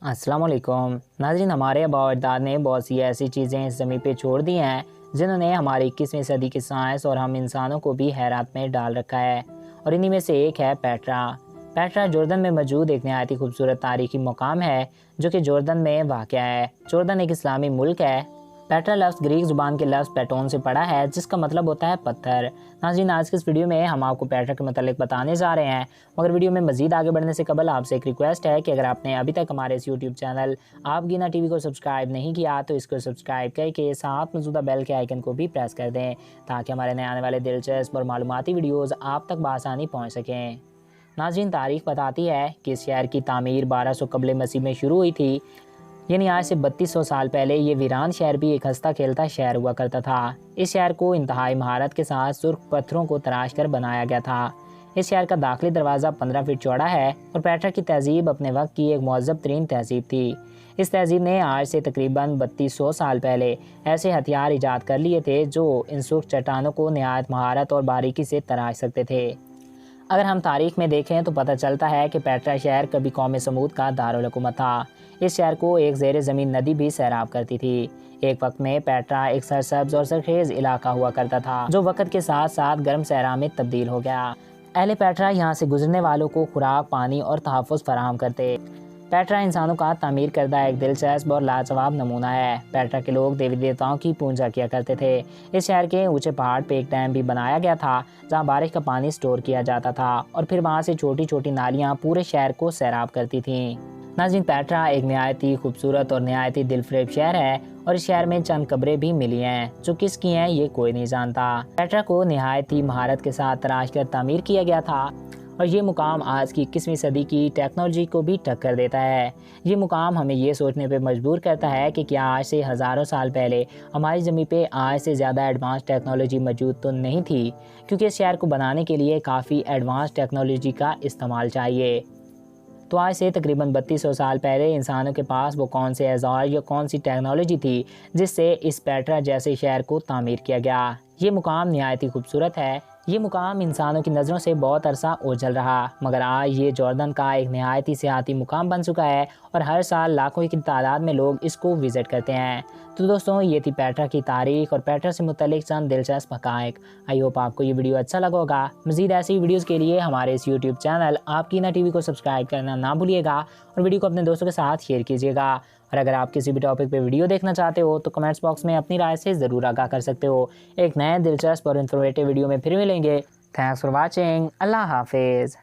अस्सलाम वालेकुम नाज़रीन, हमारे आबा और अजदाद ने बहुत सी ऐसी चीज़ें इस ज़मीन पे छोड़ दी हैं जिन्होंने हमारी 21वीं सदी की साइंस और हम इंसानों को भी हैरत में डाल रखा है। और इन्हीं में से एक है पेट्रा। पेट्रा जॉर्डन में मौजूद एक नहायत ही खूबसूरत तारीखी मुकाम है जो कि जॉर्डन में वाक़या है। जॉर्डन एक इस्लामी मुल्क है। पेट्रा लफ्ज़ ग्रीक ज़ुबान के लफ्ज़ पेटोन से पड़ा है जिसका मतलब होता है पत्थर। नाज़रीन, आज के इस वीडियो में हम आपको पेट्रा के मतलब बताने जा रहे हैं, मगर वीडियो में मज़ीद आगे बढ़ने से कबल आपसे एक रिक्वेस्ट है कि अगर आपने अभी तक हमारे इस यूट्यूब चैनल आप गीना टीवी को सब्सक्राइब नहीं किया तो इसको सब्सक्राइब करके साथ मौजूदा बेल के आइकन को भी प्रेस कर दें ताकि हमारे नए आने वाले दिलचस्प और मालूमाती वीडियोज़ आप तक बआसानी पहुँच सकें। नाज़रीन, तारीख बताती है कि इस शहर की तामीर 1200 कबल मसीह में शुरू हुई थी, यानी आज से 3200 साल पहले ये वीरान शहर भी एक हंसता खेलता शहर हुआ करता था। इस शहर को इंतहाई महारत के साथ सुर्ख पत्थरों को तराश कर बनाया गया था। इस शहर का दाखिली दरवाज़ा 15 फीट चौड़ा है और पेट्रा की तहजीब अपने वक्त की एक महज़ब तरीन तहजीब थी। इस तहजीब ने आज से तकरीबन 3200 साल पहले ऐसे हथियार ईजाद कर लिए थे जो इन सुर्ख चट्टानों को नहायत महारत और बारीकी से तराश सकते थे। अगर हम तारीख में देखें तो पता चलता है कि पेट्रा शहर कभी कौम समूद का दारुल हुकूमत था। इस शहर को एक ज़ेर ज़मीन नदी भी सैराब करती थी। एक वक्त में पेट्रा एक सरसब्ज और सरखेज़ इलाका हुआ करता था जो वक्त के साथ साथ गर्म सहरा में तब्दील हो गया। अहले पेट्रा यहाँ से गुजरने वालों को खुराक, पानी और तहफ़्फ़ुज़ फराहम करते। पेट्रा इंसानों का तामीर करदा एक दिलचस्प और लाजवाब नमूना है। पेट्रा के लोग देवी देवताओं की पूजा किया करते थे। इस शहर के ऊंचे पहाड़ पे एक डैम भी बनाया गया था जहां बारिश का पानी स्टोर किया जाता था और फिर वहां से छोटी छोटी नालियां पूरे शहर को सैराब करती थीं। नाज़रीन, पेट्रा एक नहायत ही खूबसूरत और नहायत ही दिलफरेब शहर है और इस शहर में चंद कब्रें भी मिली हैं जो किसकी हैं ये कोई नहीं जानता। पेट्रा को नहायत ही महारत के साथ तराश कर तामीर किया गया था और ये मुकाम आज की 21वीं सदी की टेक्नोलॉजी को भी टक्कर देता है। ये मुकाम हमें ये सोचने पे मजबूर करता है कि क्या आज से हज़ारों साल पहले हमारी ज़मीन पे आज से ज़्यादा एडवांस टेक्नोलॉजी मौजूद तो नहीं थी, क्योंकि इस शहर को बनाने के लिए काफ़ी एडवांस टेक्नोलॉजी का इस्तेमाल चाहिए। तो आज से तकरीबन 3200 साल पहले इंसानों के पास वो कौन से औज़ार या कौन सी टेक्नोलॉजी थी जिससे इस पेट्रा जैसे शहर को तामीर किया गया। ये मुकाम नहायत ही खूबसूरत है। ये मुकाम इंसानों की नज़रों से बहुत अरसा ओझल रहा, मगर आज ये जॉर्डन का एक नहायत ही सियाती मुकाम बन चुका है और हर साल लाखों की तादाद में लोग इसको विज़िट करते हैं। तो दोस्तों, ये थी पेट्रा की तारीख और पेट्रा से मुतल्लिक चंद दिलचस्प हक़ाइक़। आई होप आपको ये वीडियो अच्छा लगा होगा। मज़ीद ऐसी वीडियोज़ के लिए हमारे इस यूट्यूब चैनल आप गीना टीवी को सब्सक्राइब करना ना भूलिएगा और वीडियो को अपने दोस्तों के साथ शेयर कीजिएगा। और अगर आप किसी भी टॉपिक पे वीडियो देखना चाहते हो तो कमेंट्स बॉक्स में अपनी राय से ज़रूर आगाह कर सकते हो। एक नए दिलचस्प और इन्फॉर्मेटिव वीडियो में फिर मिलेंगे। Thanks for watching. अल्लाह हाफिज़।